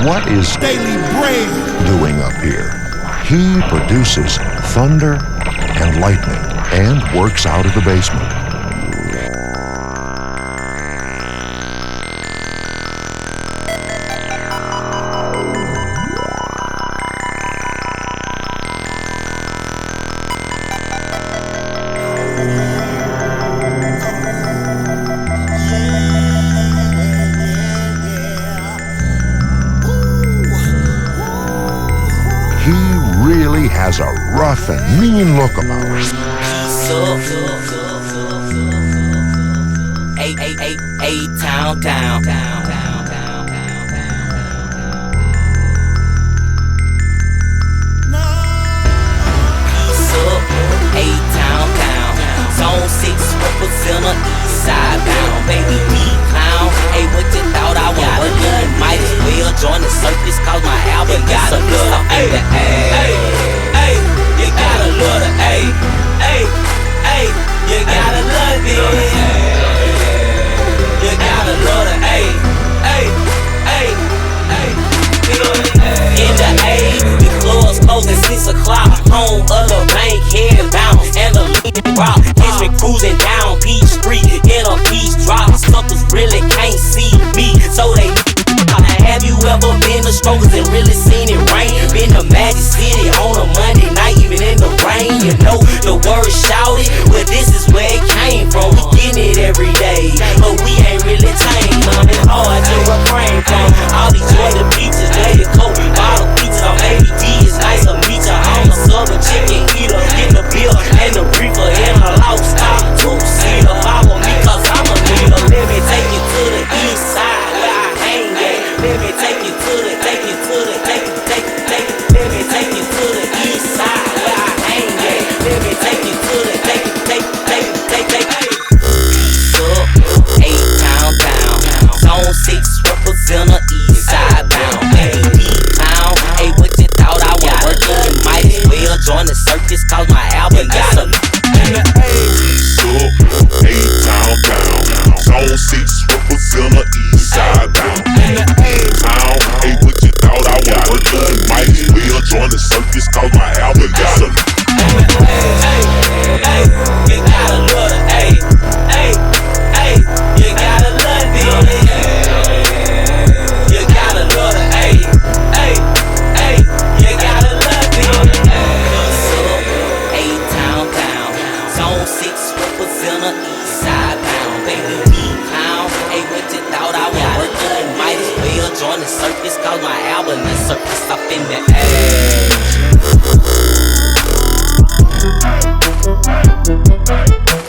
What is Daily Bread doing up here? He produces thunder and lightning and works out of the basement. Has a rough and mean look about him. A-town down. A-town down. Zone 6 represent Eastside bound. Baby, we clown. Hey, what you thought I was working? Might as well join the circus, cause my album got a look up in the ass. You gotta love the A, you gotta love it. You gotta love the A. In the A, the club's closed at 6 o'clock. Home of the bank, head bounce, and the lean rock. It's been cruising down Peach Street in a peach drop. Suckers really can't see me, so they. Have you ever been the strongest and really seen it rain? Been to Magic City on a Monday night, even in the rain. You know the word shouted, well this is where it came from. We getting it every day, but we ain't really tame. It's hard to refrain from all these Jordan beaches, lady coat, bottle pizza. I'm ABD, it's nice to meet ya. I'm a southern chicken eater, get the bill and the briefer in a lifestyle two-seater. Follow me cause I'm a leader. Let me take you to the east side where I hang at. Let me take you to the, let me take you to the east side where I hang at. Let me take you to the, A-town down. Zone 6 represent the east side bound. Baby, town. Hey, what you thought I was working? You might as well join the circus, cause my album got a A-town down. Zone 6 represent the east side bound. A-town. Hey, what you thought I was working? You might as well join the circus, cause my album got a you gotta love the A. You gotta love it. You gotta love the A. You gotta love it. A-town down. Zone 6 represent the east side bound. Baby, we clown. Hey, what you thought I was working? You might as well join the circus, cause my album is circus up in the air.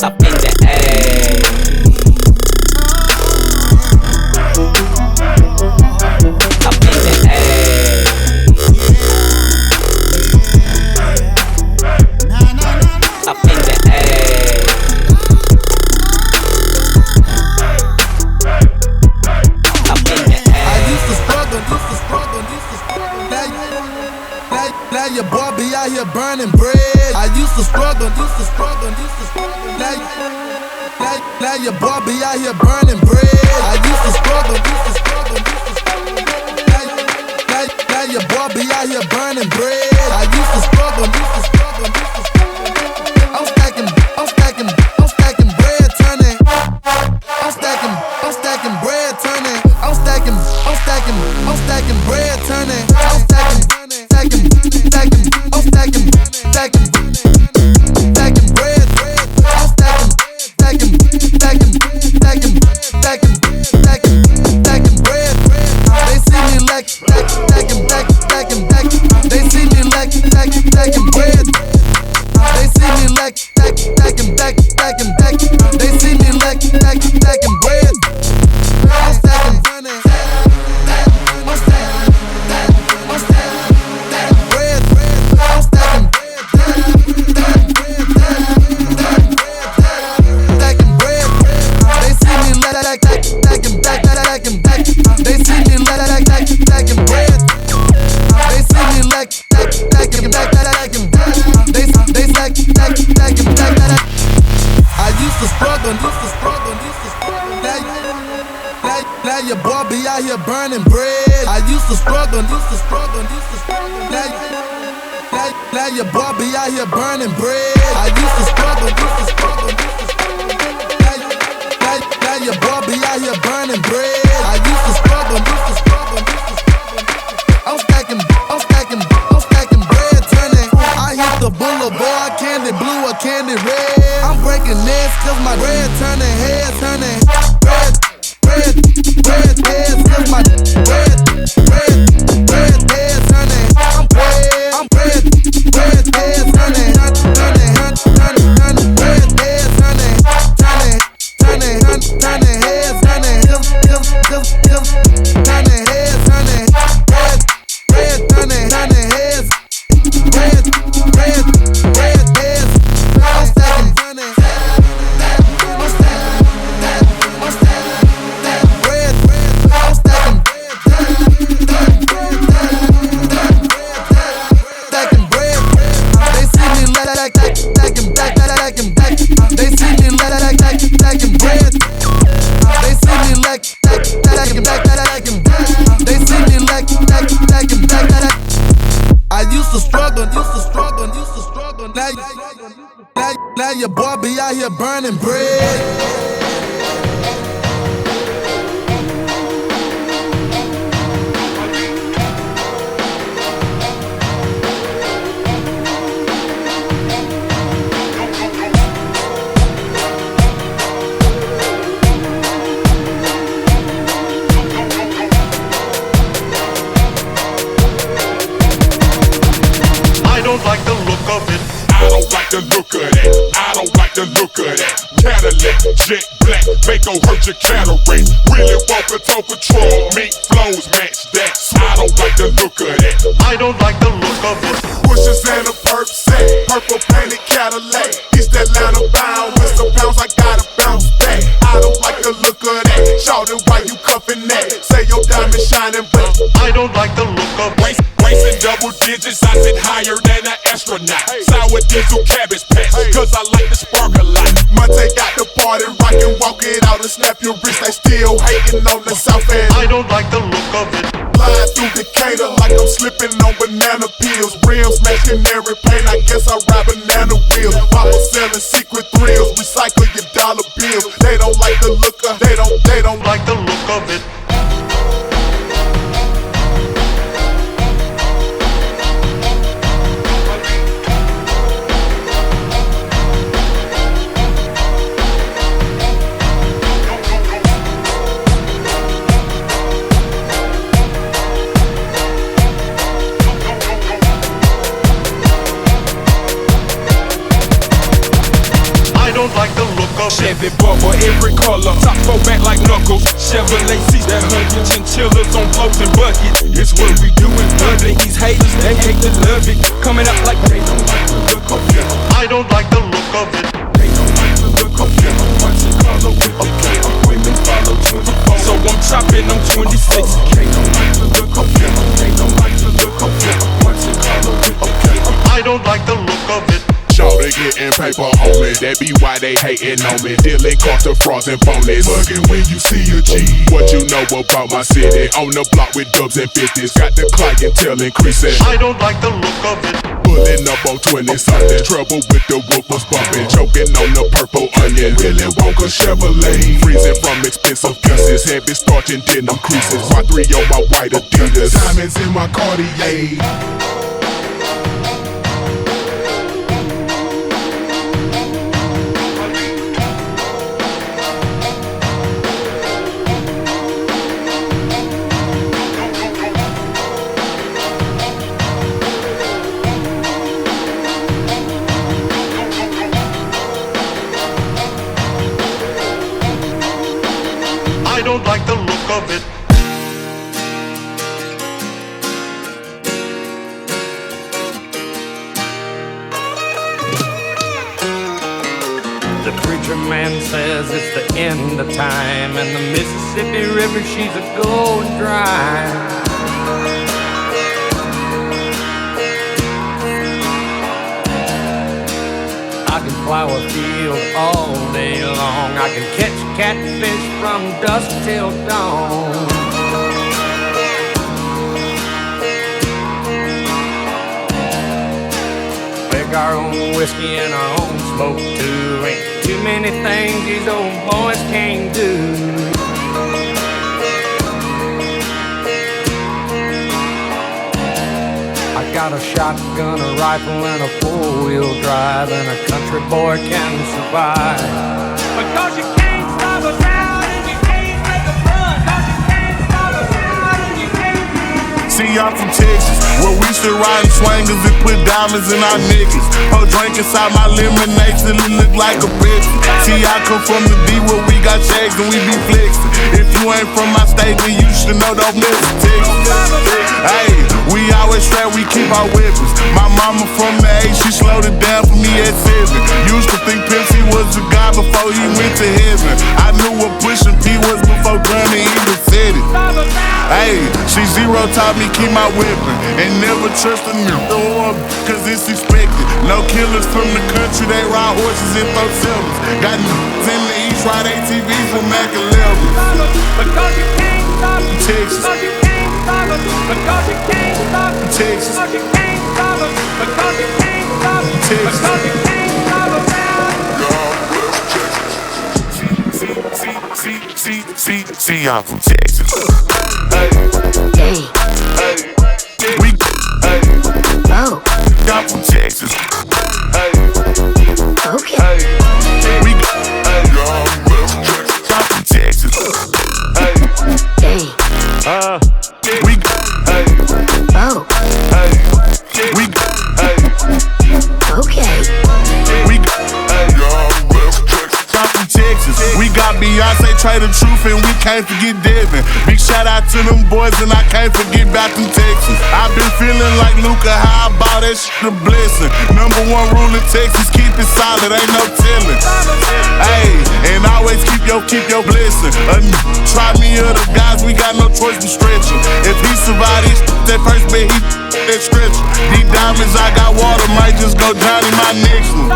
Up in the air. Up in the air. Up in the air. Up in the air. I used to struggle. Now your boy be out here burning bread. I used to struggle. Now your boy be out here burning bread. I used to struggle. Now your boy be out here burning bread. I used to struggle. I'm stacking bread turning. I'm stacking bread turning. I'm stacking bread turning. I'm stacking bread. I'm stacking bread. They see me like stacking bread. They see me like stacking bread. They see me like stacking bread. I'm stacking. Now your boy be out here burning bread. I used to struggle. Now your boy be out here burning bread. I used to struggle. Now your boy be out here burning bread. I used to struggle. I'm stacking bread, turning. I hit the boulevard, candy blue or candy red. I'm breaking necks cause my bread turning heads, turning. Bread heads cause my bread heads turning. I'm bread heads turning. Bread heads turning. Turning heads turning. Turning heads turning. Bread turning heads. Bread heads. I'm stacking. Now your boy be out here burning bread. I don't like the look of it. I don't like the look of that. I don't like the look of that. Cadillac, jet black, make gon' hurt your cataract. Really walk a toe patrol, meat flows match that. I don't like the look of that. I don't like the look of it. Pushes and a perp set, purple painted Cadillac. East Atlanta bound with some pounds, I gotta bounce back. I don't like the look of that. Shawty, why you cuffin' that? Say your diamond shining, but I don't like the look of it. Racing double digits, I sit higher than an astronaut. Sour diesel cabbage patch, cause I like to spark a lot. Monte got the party rockin', walk it out and snap your wrist. They still hating on the south end. I don't like the look of it. Flying through Decatur like I'm slipping on banana peels. Rims match canary paint, I guess I ride banana wheels. Mama selling secret thrills, recycle your dollar bills. They don't like the look of, they don't like the look of it. Like the look of Chevy bubble, every color, top four back like knuckles. Chevrolet seats that 100 chinchillas on floats and buckets. It's what we do in public. These haters, they hate to love it. Coming out like they don't like the look of it. I don't like the look of it. They don't like the look of it. Watch it color with okay. Women follow 24. So I'm chopping, I'm 26. They don't like the look of it. They don't like the look of it. Watch it color with okay. I don't like the look of it. Shawty getting paper on me, that be why they hating on me. Dealing cost of frauds and phonies. Bugging when you see a G. What you know about my city? On the block with dubs and 50s. Got the clientele increasing. I don't like the look of it. Pulling up on 20-something. Trouble with the whoopers bumping. Choking on the purple onion. Really want a Chevrolet. Freezing from expensive pieces. Heavy starch and denim creases. Y3 on my white Adidas. Diamonds in my Cartier. I don't like the look of it. The preacher man says it's the end of time, and the Mississippi River, she's a going dry. I can plow a field all day long. I can catch catfish from dusk till dawn. Make our own whiskey and our own smoke too. Ain't too many things these old boys can't do. I got a shotgun, a rifle, and a four-wheel drive, and a country boy can survive. Because you can't stop us out and you can't make us run. Because you can't stop us out and you can't. See, I'm from Texas, where we still riding swangers and put diamonds in our niggas. Pour drink inside my lemonade till it look like a Pepsi. See, I come from the D where we got shags and we be flexing. If you ain't from my state, then you should know don't mess with Texas. Hey, we always strapped, we keep our weapons. My mama from the A, she slowed it down for me at 7. Used to think Pepsi was a god before he went to heaven. I knew what pushing P was before Granny even said it. Hey, she zero taught me keep my weapon and never trust a nigga, cause it's expected. No killers from the country, they ride horses in 4-7s. Got niggas in the East, ride ATVs with Mac 11s. Because you can't stop us. Texas. Because you can't stop us. Because you can't stop us. Texas. Because you can't stop us. Because you can't stop us. Texas. Because you can't stop us. See, I'm from Texas. Hey, Hey, we, oh, I'm from Texas. Hey, okay. we, I'm from Texas. Hey, Hey, we, oh, we, okay. we, I'm from Texas. We got Beyonce, Trey the Truth, and we can't forget Devin. Big shout out to them boys, and I can't forget about them Texans. I've been feeling like Luca, how I bought that shit a blessing. Number one rule in Texas, keep it solid, ain't no telling. Hey, and always keep your blessing. Try me other guys, we got no choice but stretching. If he survive this, that first bet he that stretch. These diamonds, I got water, might just go down in my next one.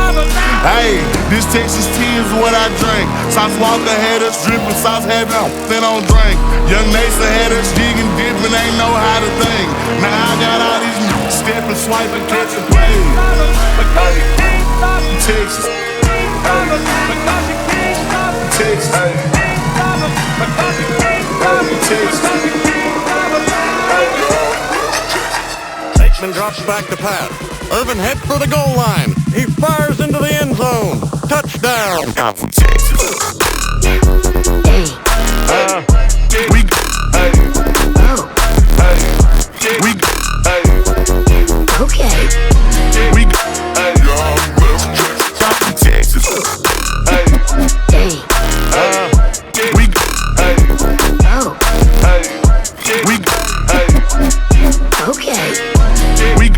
Hey, this Texas tea is what I drink. Sauce Walker had us dripping, sauce had then on drink. Young Nasa had us digging, dipping, ain't know how to think. Now I got all these stepping, swiping, catching plays. Because you can't stop us. Texas, Because you can't stop us. Texas, Because you can't stop us. Because you can't stop us. Texas. Because you can't stop us. Bateman drops back to pass. Irvin heads for the goal line. He fires into the end zone. Touchdown. I'm from Texas. Hey, We, oh, we, okay. we, I'm from Texas. Hey, We, oh, we, okay. we,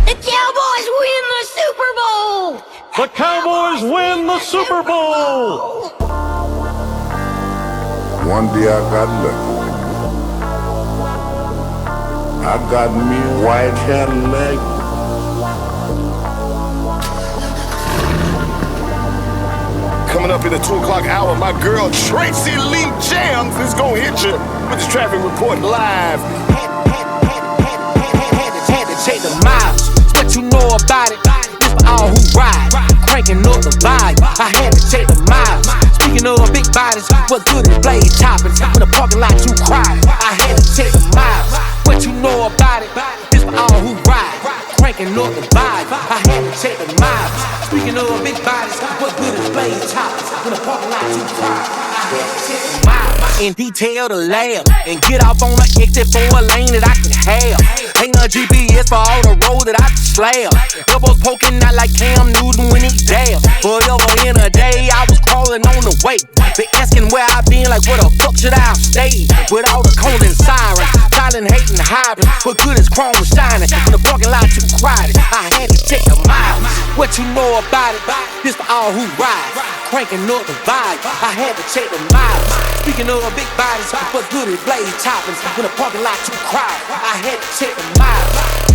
The Cowboys win the Super Bowl! The Cowboys win the Super Bowl. One day I got lucky. I got me a white Cadillac. Coming up in the 2 o'clock hour, my girl Tracy Lee Jams is gonna hit you with the traffic report live. Had to take the miles. What you know about it? This for all who ride. Cranking up the vibe. I had to take the miles. Speaking of big bodies, what good is blaze toppings? When the parking lot too crowded, I had to take the miles. What you know about it? This for all who ride. Cranking up the vibe. I had to take the miles. Speaking of big bodies, what good is blaze toppings? When the parking lot too crowded, I had to take the miles. In detail the lab and get off on the exit for a lane that I can have. Ain't a GPS for all the road that I can slab. Elbows poking out like Cam Newton when he dab. Forever in a day, I was crawling on the way. They asking where I been, like where the fuck should I stay? With all the cones and sirens, silent hating hybrid. What good is chrome shining when the parking lot too crowded? I had to check the miles. What you know about it? This for all who ride. Cranking up the vibe. I had to check the miles. Speaking of big bodies, what good is blaze toppings when the parking lot too crowded? I had to check the miles.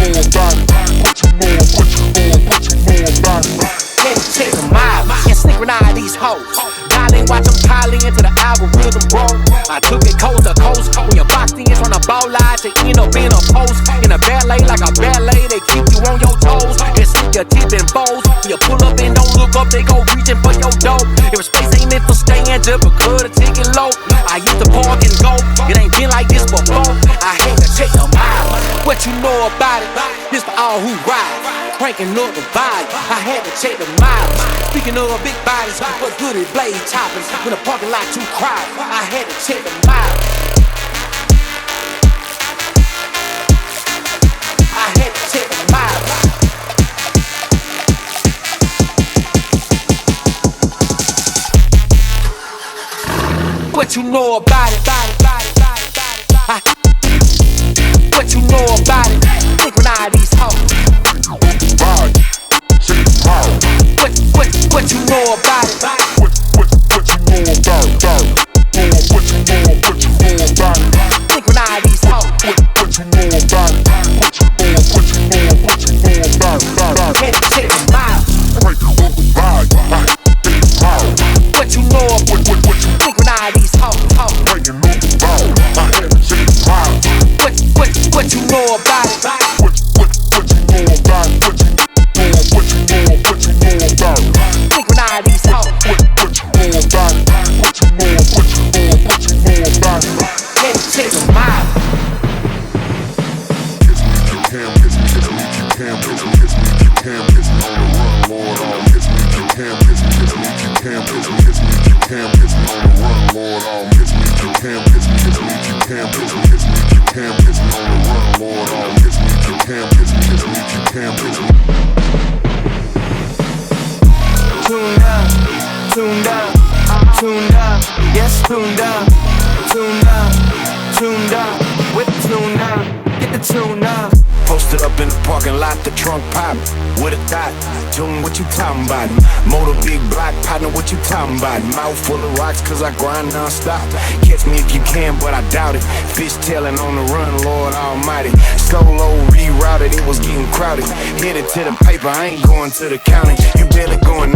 know about it? What you know about it? Let's check them out and synchronize these hoes. Dialing, watch them piling into the algorithm, bro. I took it coast to coast. When you're boxed in from the ball line to end up in a post. In a ballet like a ballet, they keep you on your toes. It's your tip and bows. When you pull up and don't look up, they go reaching for your dope. If space ain't meant for staying just because the ticket low. I used to park and go. It ain't been like this before. I had to check them out. What you know about it? This for all who ride. Cranking up the vibe. I had to check the miles. Speaking of big bodies, what good is blade choppers when the parking lot too crowded? I had to check the miles. I had to check the miles. What you know about it? What you know about it? Synchronize these hoes. What you know about it? What you know about it? What you know about it? Synchronize these hoes. What you know about it? What you know about it? Had to check the miles. Break up the vibe. What you know about it? Synchronize these hoes. Breaking up the vibe. I had to check the vibe. What you know about it? What you know about it? What you know about it? Synchronize these hoes. What you know about it? What you know about it? Had to check the miles. Kiss me if you can, kiss me if you can, kiss me if you can, kiss me on the run, Lord. Kiss me if you can, kiss me if you can, kiss me if you can, kiss me on the run, Lord. Kiss me if you can, kiss me if you can, kiss me if you can, kiss me on the run, Lord. Kiss me if you can, kiss me if you can, kiss me. Tuned up, tuned up, tuned up, yes, tuned up, tuned up, tuned up, with the tune up, get the tune up. Posted up in the parking lot, the trunk pop, with a thought, tune what you talking about. Motor big block, partner, what you talking about. Mouth full of rocks, cause I grind non-stop. Catch me if you can, but I doubt it. Fish tailing on the run, Lord almighty. Solo rerouted, it was getting crowded. Headed to the paper, I ain't going to the county. You better going.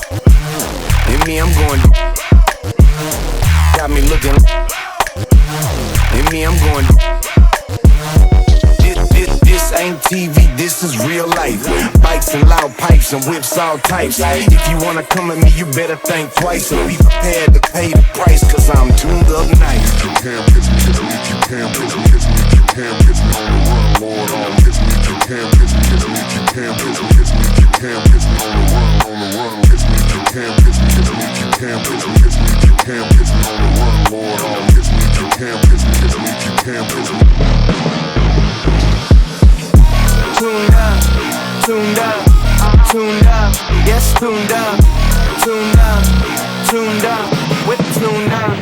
And me, I'm going. Got me looking. And me, I'm going. This ain't TV, this is real life. Bikes and loud pipes and whips all types. If you wanna come at me, you better think twice and be prepared to pay the price, cause I'm tuned up nice. You can, kiss me, kiss me, you can, kiss me, kiss me, you can, kiss me on the run, Lord. Kiss me, you can, kiss me, kiss me, you can, kiss me, kiss me, you can, kiss me on the run, kiss me, you can, kiss me, kiss me, you can, kiss me, kiss me, you can, kiss me on the run, Lord. Kiss me, you can, kiss me, kiss me, you can, kiss me. Tuned up, tuned up, tuned up, yes, tuned up, tuned up, tuned up, with the tune up.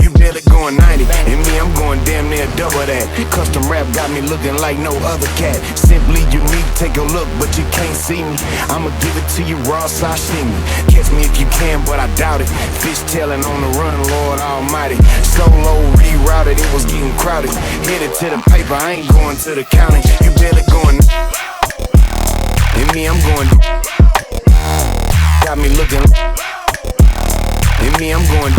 You better going 90, and me, I'm going damn near double that. Custom rap got me looking like no other cat. Simply unique, take a look, but you can't see me. I'ma give it to you raw, sashimi. Catch me if you can, but I doubt it. Fish tailing on the run, Lord almighty. Solo rerouted, it was getting crowded. Headed to the paper, I ain't going to the county. You better going. And me, I'm going. Got me looking. And me, I'm going.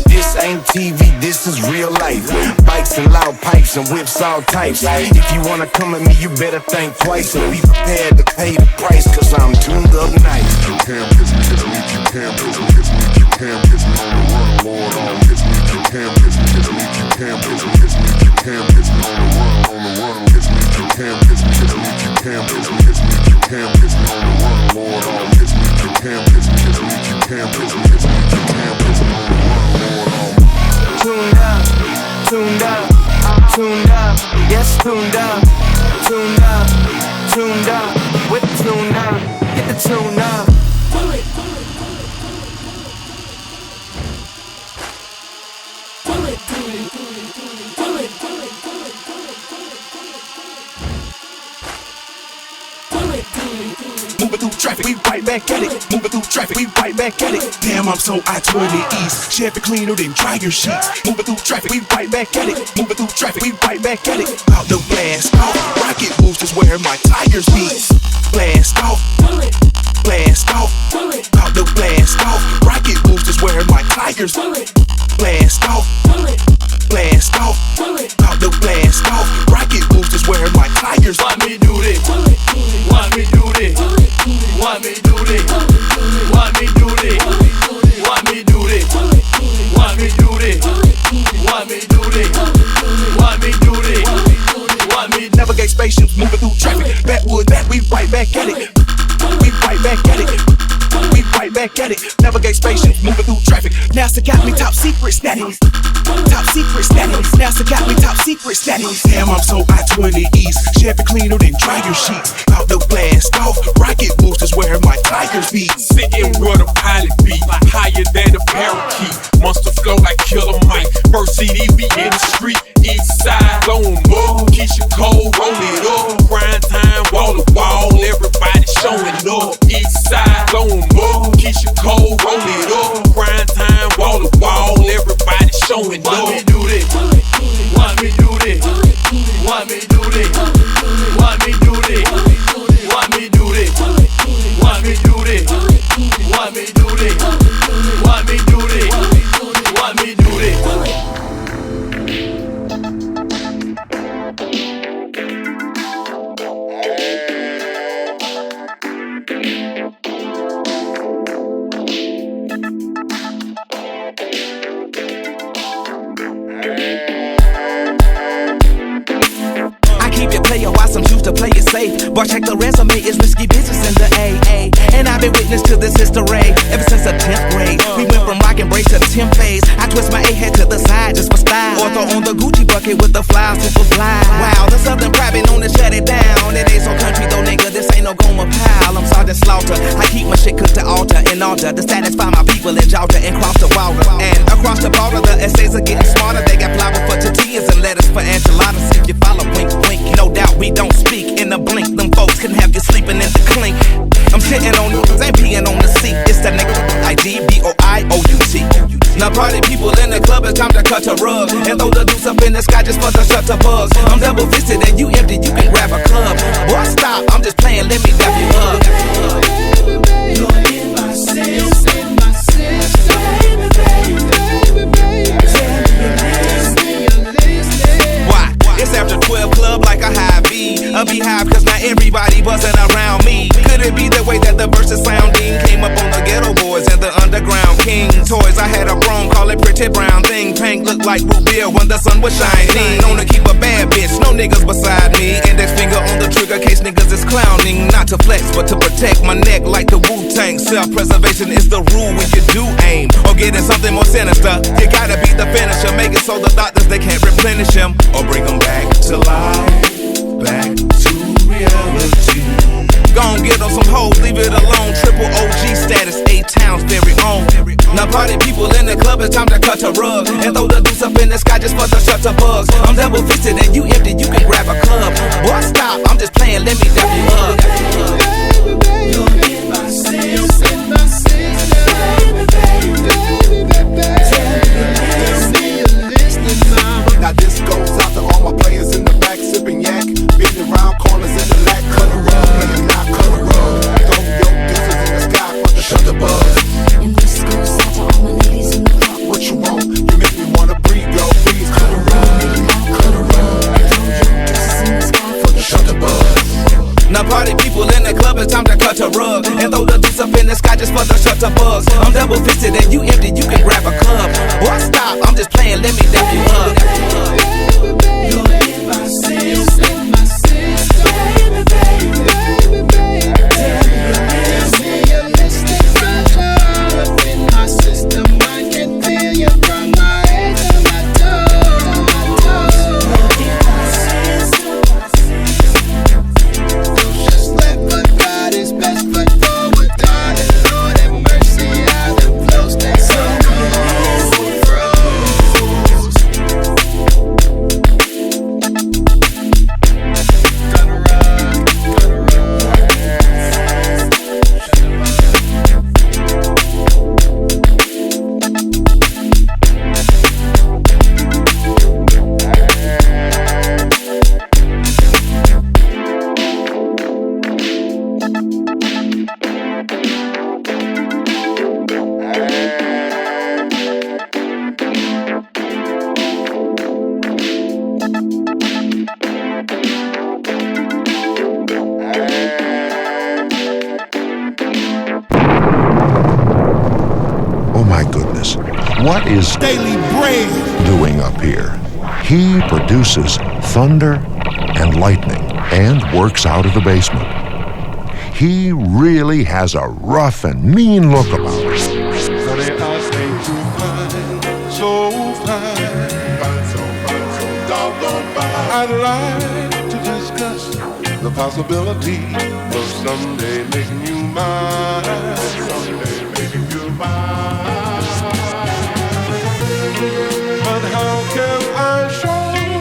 This ain't TV, this is real life. Bikes and loud pipes and whips all types. If you wanna come at me, you better think twice and be prepared to pay the price, cause I'm tuned up nice. You can, kiss me, kiss me, you can, kiss me, kiss me, you can, kiss me on the run, Lord. Kiss me, you can, kiss me, kiss me, you can, kiss me, kiss me, you can, kiss me on the run, kiss me, you can, kiss me, kiss me, you can, kiss me, kiss me, you can, kiss me on the run, Lord. Kiss me, you can, kiss me, kiss me, you can, kiss me, kiss me, you can, kiss me on the run, Lord. Tuned up, tuned up, tuned up, yes, tuned up, tuned up, tuned up, with the tune up, get the tune up. Move it through traffic, we right back at it. Moving through traffic, we right back at it. Damn, I'm so I-20 East. Chevy cleaner than dryer sheets. Moving through traffic, we right back at it. Moving through traffic, we right back at it. Out the blast off, rocket boost is where my tires beat. Blast off, blast off, out the blast off. Rocket boost is where my tires blast off, blast off, out the blast off. Rocket boost is where my tires. Watch me do this, watch me do this, watch me do this, watch me do this, watch me do this, watch me do this, watch me do this, watch me do this, watch me navigate spaceships moving through traffic. Backwudz, we right back at it. We right back at it. We right back at it. Navigate spaceships moving through traffic. NASA got me top secret status. Top secret status. NASA got me top secret status. Damn, I'm so I-20 East. Chevy cleaner than dryer sheets. Out the blast off. Rocket boost is where my tires be. Sitting where the pilot be. Higher than the parakeet. Monster flow like Killer Mike. First CD we in the street. Eastside, blowing up. Keisha Cole, roll it up. Prime time, wall to wall. Everybody showing up. Eastside, blowing up. Keisha Cole, roll it up. Prime time, wall to wall. Everybody showing up. Watch me do this. Watch me do this. Watch me do this. Watch me do this. Watch me do this. Watch me do this. Watch me do this. Watch me do this. Watch me do this. To play it safe, boy, check the resume, it's risky business in the AA. And I've been witness to this history ever since the 10th grade. We went from rock and break to the 10th phase. I twist my A-head to the side just for style. Or throw on the Gucci bucket with the fly, super fly. Wow, the Southern private known to shut it down. It ain't so country though, nigga, this ain't no Goma pile. I'm Sergeant Slaughter, I keep my shit cooked to altar in order to satisfy my people in Georgia and cross the water. And across the border, the essays are getting smarter. They got flour for tortillas and lettuce for enchiladas. If you follow, wink, wink, no doubt we don't speak in the blink. Them folks can have you sleeping in the clink. I'm shitting on niggas, ain't peeing on the seat. It's the nigga I-D-B-O-I-O-U-T. Now party people in the club, it's time to cut a rug and throw the deuce up in the sky just for the shutterbugs. I'm double fisted and you empty, you can grab a club. Boy, stop, I'm just playing, let me dap you up. You're in my system, baby, baby, baby. Why? It's after 12 club like a high V. A beehive cause not everybody buzzing around me. Could it be the way that the verses sounding came up on the ghetto boys and the underground king toys? I had a broom, call it pretty brown thing. Pink looked like root beer when the sun was shining. Known to keep a bad bitch, no niggas beside me. Index finger on the trigger case niggas is clowning. Not to flex but to protect my neck like the Wu-Tang. Self-preservation is the rule when you do aim or getting something more sinister. You gotta be the finisher, make it so the doctors they can't replenish him or bring them back to life. Back to reality. Gon' get on some hoes, leave it alone. Triple OG status, 8 towns very own. Now party people in the club, it's time to cut a rug and throw the deuce up in the sky just for the shutterbugs. I'm double fisted and you empty, you can grab a club. Boy, stop, I'm just playing, let me dap you up. You're in my system, baby, baby, baby. Now this goes out to all my players in the back, sipping yak, beating around corners in the lack, cut a rug, playing not cut a rug. Throw your deuces in the sky for the shutterbug. And this goes out to all my ladies in the club. What you want? You make me wanna breathe, yo, please cut a rug, cut a rug. Throw your deuces in the sky for the shutterbug. Now party people in the club, it's time to cut a rug and throw the deuce up in the sky just for the shutterbugs. I'm double fisted and you empty, you can grab a club. Boy, stop, I'm just playing, let me dap you up. You're in my system, baby, baby, baby. In my system, I can feel you from my head to my toes. Just let but God is best foot forward, darling. Lord have mercy, how the flows that so froze. What is Daily Bread doing up here? He produces thunder and lightning and works out of the basement. He really has a rough and mean look about him. Honey, I think you fine, so fine, so doggone fine. I'd like to discuss the possibility of someday making you mine, someday making you mine. But how can I show you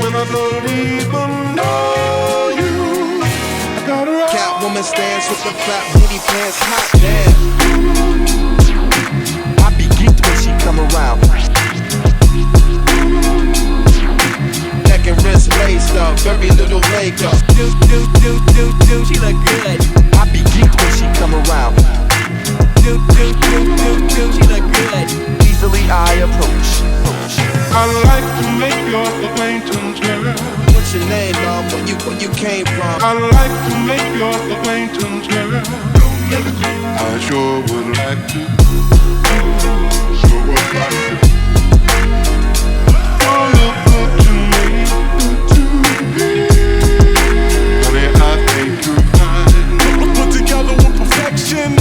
when I don't even know you? I gotta run. Catwoman stands with the flat booty pants hot, damn. I be geeked when she come around. Neck and wrist laced up, very little makeup. She look good. I be geeked when she come around. She look good. Easily I approach. I'd like to make your acquaintance, girl. What's your name, dog? Where you came from? I'd like to make your acquaintance, girl. I sure would like to. Sure would like to. Oh, look good to me, honey, I think you're fine. put together with perfection.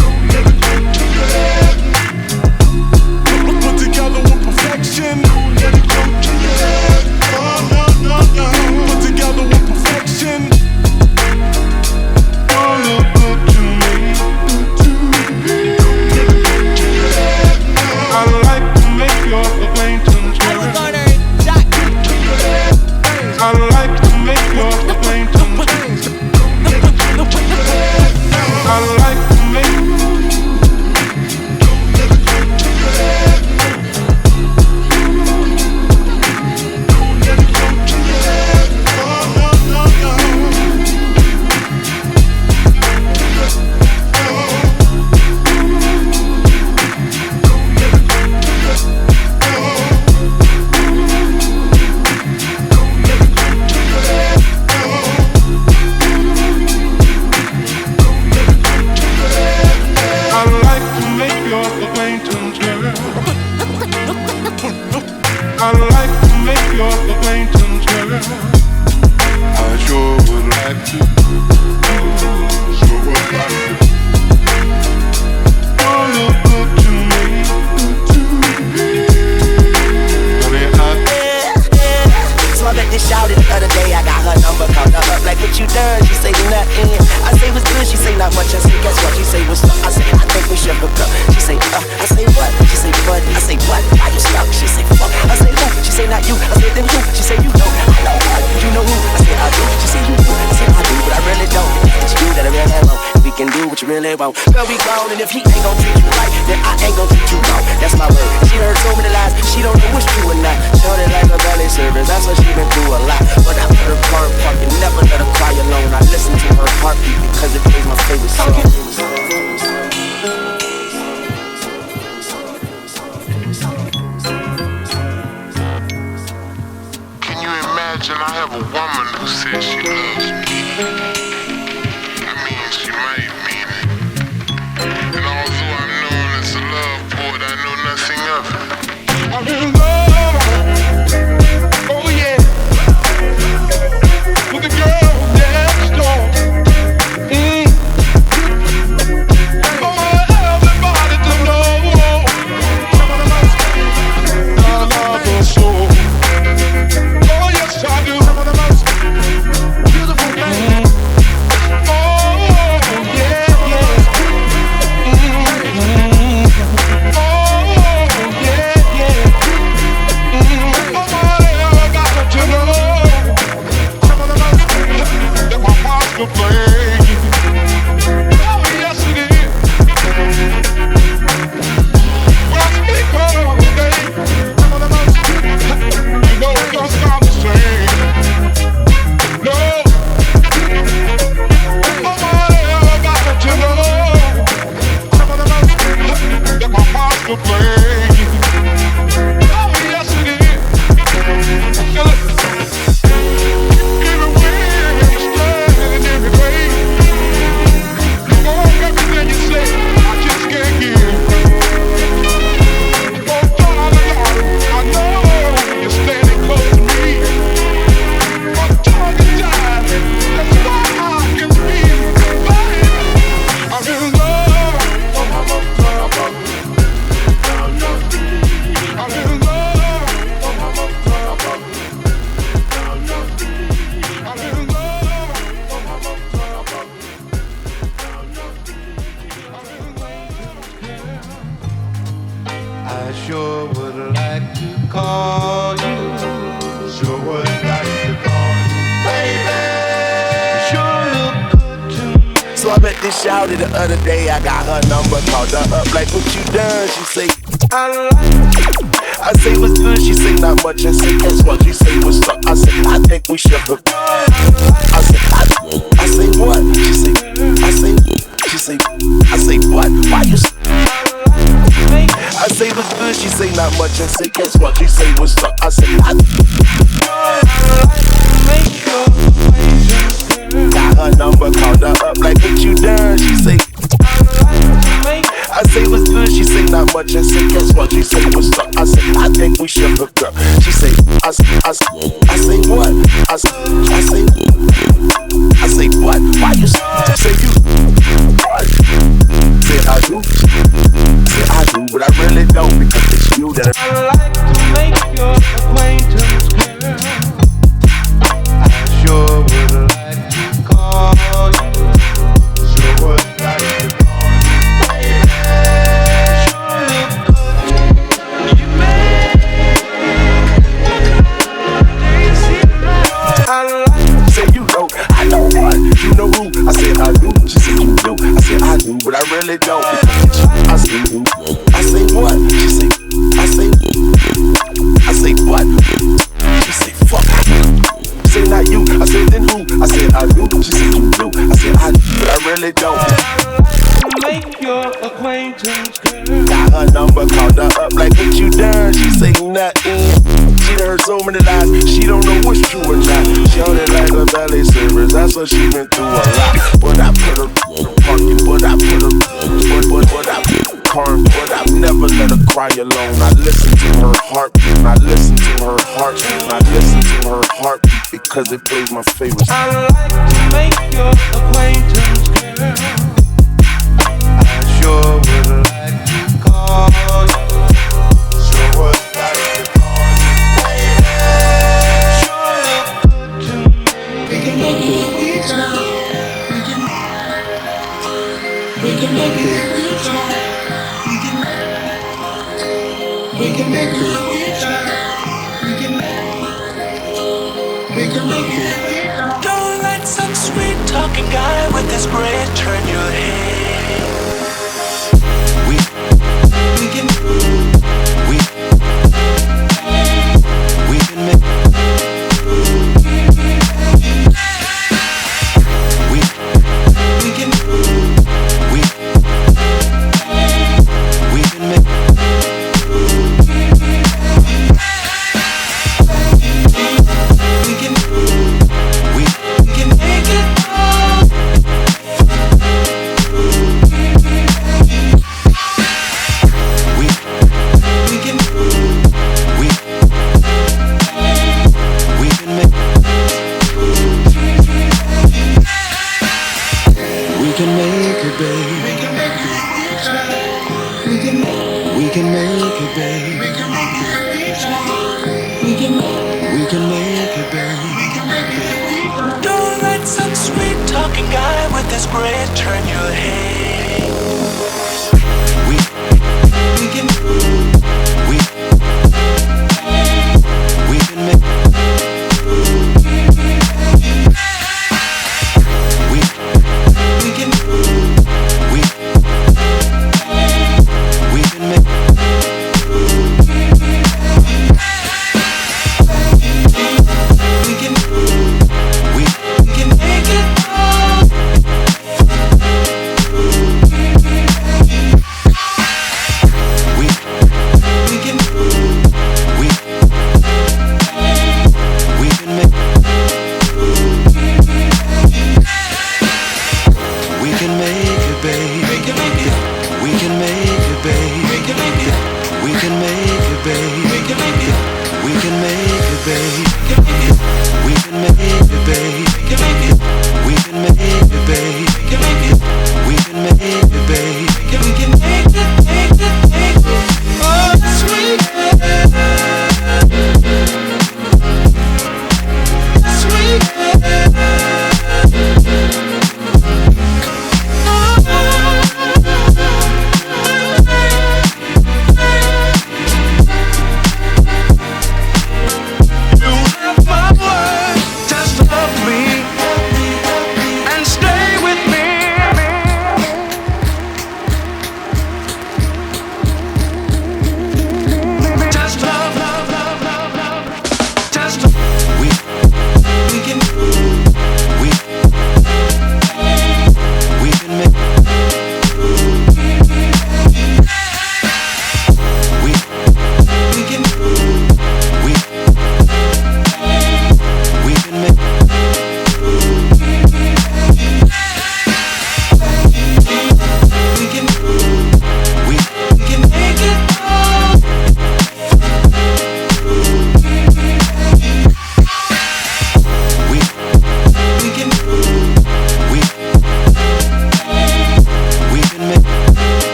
Put together with perfection. Put together with perfection. Oh, look good to me. I'd like to make your acquaintance, girl. I'd like to make your acquaintance. I'd like to make. I'd like to make your acquaintance, girl. I sure would like to. Sure would like to. Oh, look good to me. Honey, So I met this shawty the other day. I got her number, called her up like, what you done? She say nothing. I say what's good. She say not much. I say guess what? She say what's up? I say I think we should hook up. She say I say what? She say what? I say what? Why you stuck? She say fuck. I say who? She say not you. I say then who? She say you know. I know her. You know who? I say I do. She say you do. I say I do, but I really don't. It's you that I really want. We can do what you really want. Girl, we grown, and if he ain't gon' treat you right, then I ain't gon' treat you wrong. That's my word. She heard so many lies. She don't know what's true or not. Shorty like a belly service. That's what she been through a lot. But I put her car in park and never let her cry alone. I listen to her heartbeat because it plays my favorite song. Can you imagine I have a woman who says she loves me? I mean, she might mean it. And although I'm known as a love poet, I know nothing of it. I'm in love. Oh yeah. With the girl next door. Everybody to know. I love her so. Oh yes I do. Beautiful man. Oh yeah. would like to call you baby. You sure look good to me. So I met this shawty the other day. I got her number, called her up like, what you done? She say, I like it. I say, what's good? She say, not much. I say, guess what? She say, what's up? I say, I think we should hook up. I say, what? She say, I say, what? Why you I say, what's good? She say, not much. I say, guess what? She say, what's up? I say, got her number, called her up like, what you done? She say, I say, what's good? She say, not much. I say, guess what? She say, what's up? I say, I think we should hook up. She say, I say, what? I say, what? Why you say you? What? Say I do. Say I do, but I really don't because it's you that I like to make your acquaintance, girl. I sure would like to call you. Sure would like to call you, baby. Sure look good. You made I like. Say you know, I know what. You know who? I said I do. She said you do. I said I do, but I really don't. I say you. I say what? She say. I say what? She say fuck. Say not you. I said then who? I said I do. She said you do. I said I do, but I really don't. Make your acquaintance, girl. Got her number, called her up like, what you done? She say nothing. She done heard so many lies, she don't know what's true or not. She only like a ballet service, that's what she been through a lot. But I put her in the parking, but I put her, but I calm, but I never let her cry alone. I listen to her heartbeat, I listen to her heartbeat, I listen to her heartbeat because it plays my favorite. I like to make your acquaintance, girl. I sure would like to call you. Sure would like to call you, baby. Sure look good to me. We can make it each other. We can make it each other. We can make it each other. We can make it each other. Don't let some sweet talking guy with his bread turn your head. We can make we can make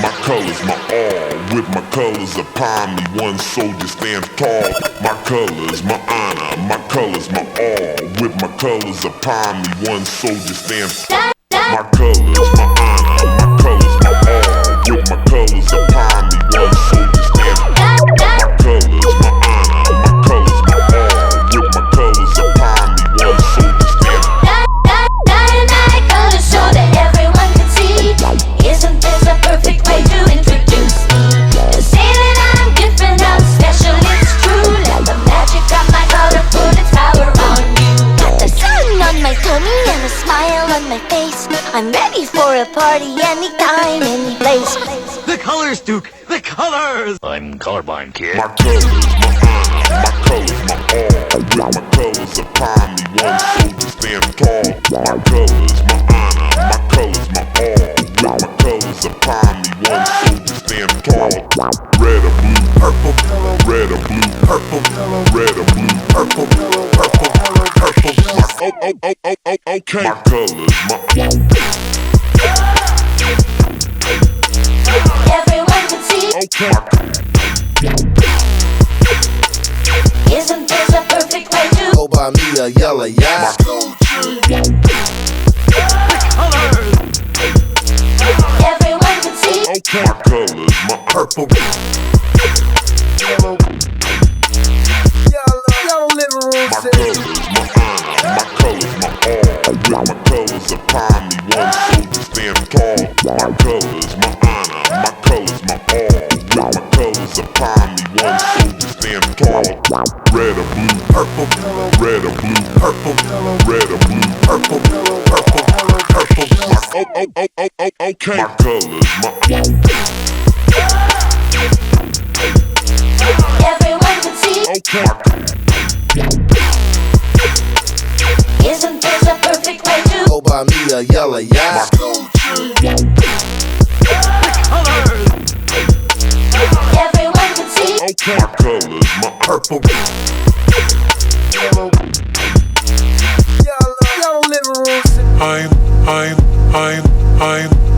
my colors, my all. With my colors upon me, one soldier stands tall. My colors, my honor, my colors, my all. With my colors upon me, one soldier stands tall. My colors, my honor, my colors, my all. With my colors upon me, one soldier stands tall. My colors, my honor, my colors, my all. With my colors upon me, one soldier stands tall. Dynamite colors so that everyone can see. Isn't this a perfect way to introduce me? To say that I'm different, I'm special, it's true. Let the magic of my color put its power on you. Got the sun on my tummy and a smile on my face. I'm ready for a party anytime, any place. The colors, Duke, the colors! I'm colorblind, kid. My colors, my honor, my colors, my all. With my colors upon me, one soldier stands tall. My colors, my honor, my colors, my all. With my colors upon me, one soldier stands tall. Red or blue, purple, red or blue, purple, red or blue, purple, purple, purple. Okay. My colors, my Everyone can see. okay. Isn't this a perfect way to Go by me a yellow yak. Everyone can see. Okay. My colors, my purple, Yellow living room my set. colors, my honor, my colors, my all. With my colors upon me, one soldier stands tall. My colors, my honor, my colors, my all. With my colors upon me, one soldier stands tall. Red or blue, purple, red or blue, purple, red or blue, purple, purple, purple. Okay. My colors, my Everyone can see. okay. Isn't this a perfect way to Go by me a yellow yak. Everyone can see. Okay. My colors, my purple, Yellow living room set.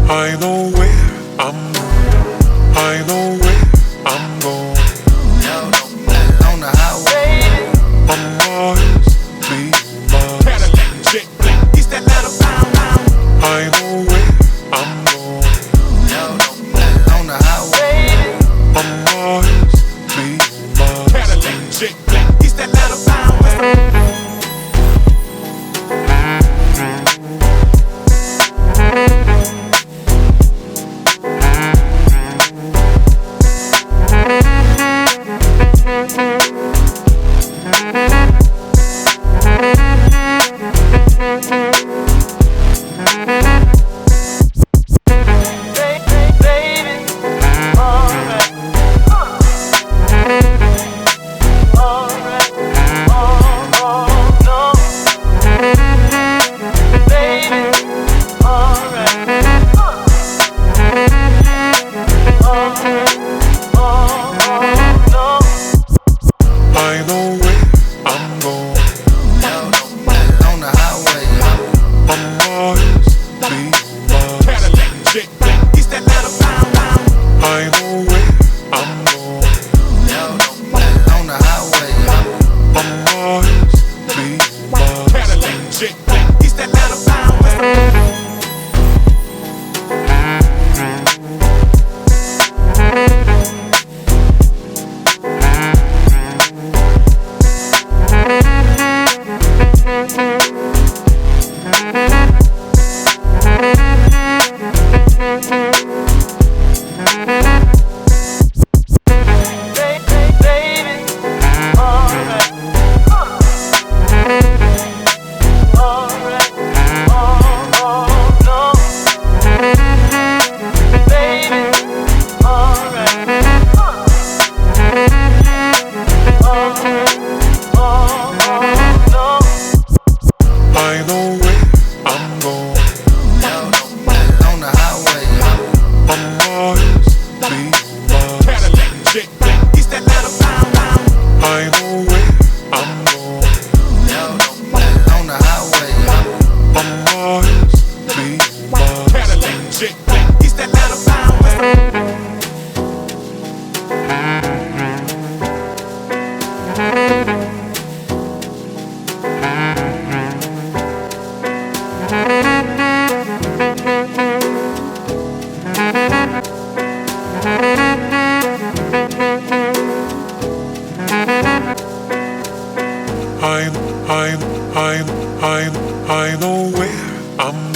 I know where I'm going. I know where I'm going. On the highway. I'm Mars, be Mars. Cadillac, jet black, East Atlanta bound. I know where I'm going. On the highway. I'm Mars, be Mars. Cadillac, jet black, East Atlanta bound. I know where I'm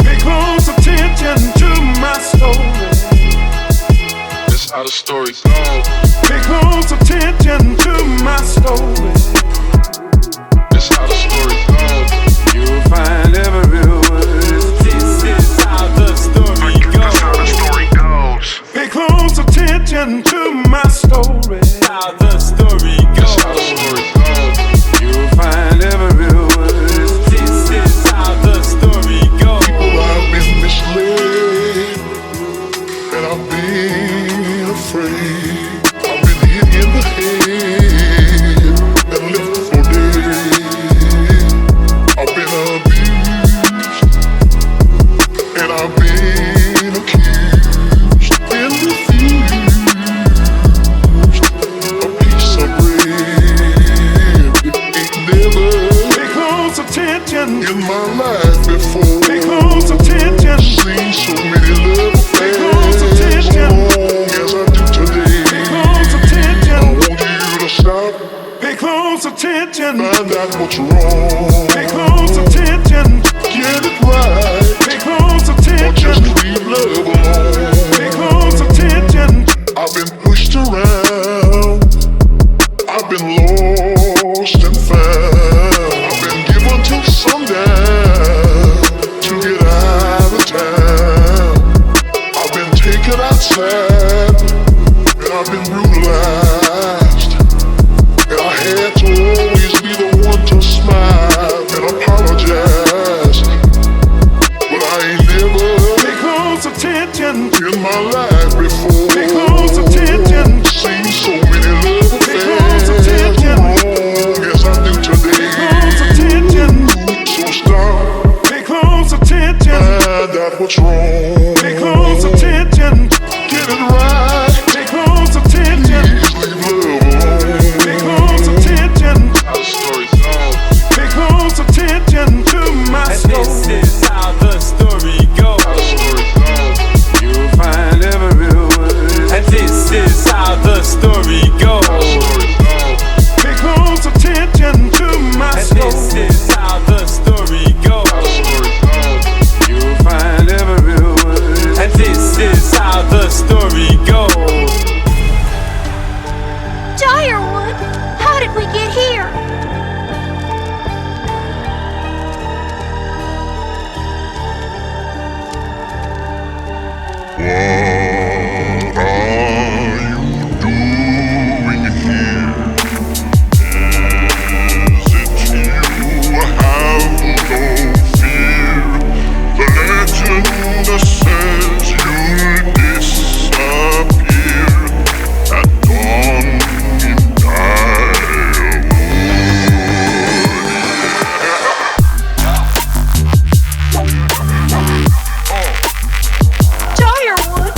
Pay close attention to my story. This how the story goes. Pay close attention to my story. This how the story goes. You'll find every real word. This is how the story goes. That's how the story goes. Pay close attention to my story. How the story goes. That's how the story goes. You'll find every real word. This is how the story goes. People, I've been misled, and I've been afraid. I've been hit in the head and left for dead. I've been abused, and I've been accused and refused a piece of bread. Ain't never pay close attention in my life before. Pay close attention. Seen so many love affairs. Pay close attention. As I do today. Pay close attention. I want you to stop. Pay close attention. Find out what's wrong. Pay close attention. Get it right. Pay close attention. Or just leave love alone. Pay close attention. I've been pushed around. I've been lost and found. I've been given till sundown to get out of town. I've been taken outside and I've been brutalized. And I had to always be the one to smile and apologize. But I ain't never pay close attention in my life before. Pay close attention. Seen so many love affairs. Pay close attention. Wrong as I do today. Pay close attention. So stop. Pay close attention. Find out what's wrong. Pay close attention. Get it right. Pay close attention. Please leave love alone. Pay close attention. How the story goes. Pay close attention to my story. This is how the story goes. How the story goes. You'll find every real word. And this is how the story goes. How the story goes. Pay close attention to my story. And this is how the story goes. How the story goes. You'll find every real word. And this is how the story goes. Direwood, how did we get here? What are you doing here? Is it you have no fear? The legend says you'll disappear at dawn in Direwood. Direwood,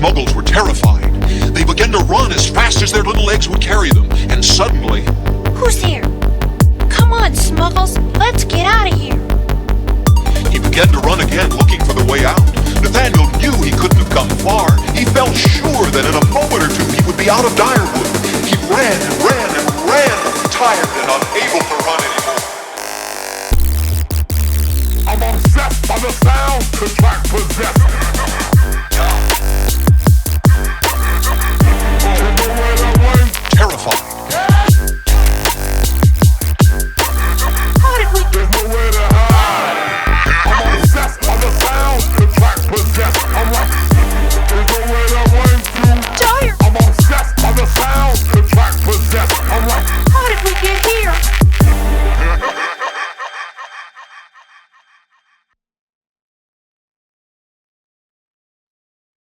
Smuggles were terrified. They began to run as fast as their little legs would carry them, and suddenly... Who's there? Come on, Smuggles, let's get out of here. He began to run again, looking for the way out. Nathaniel knew he couldn't have come far. He felt sure that in a moment or two he would be out of Direwood. He ran and ran and ran, tired and unable to run anymore. I'm obsessed by the sound, the track possessed.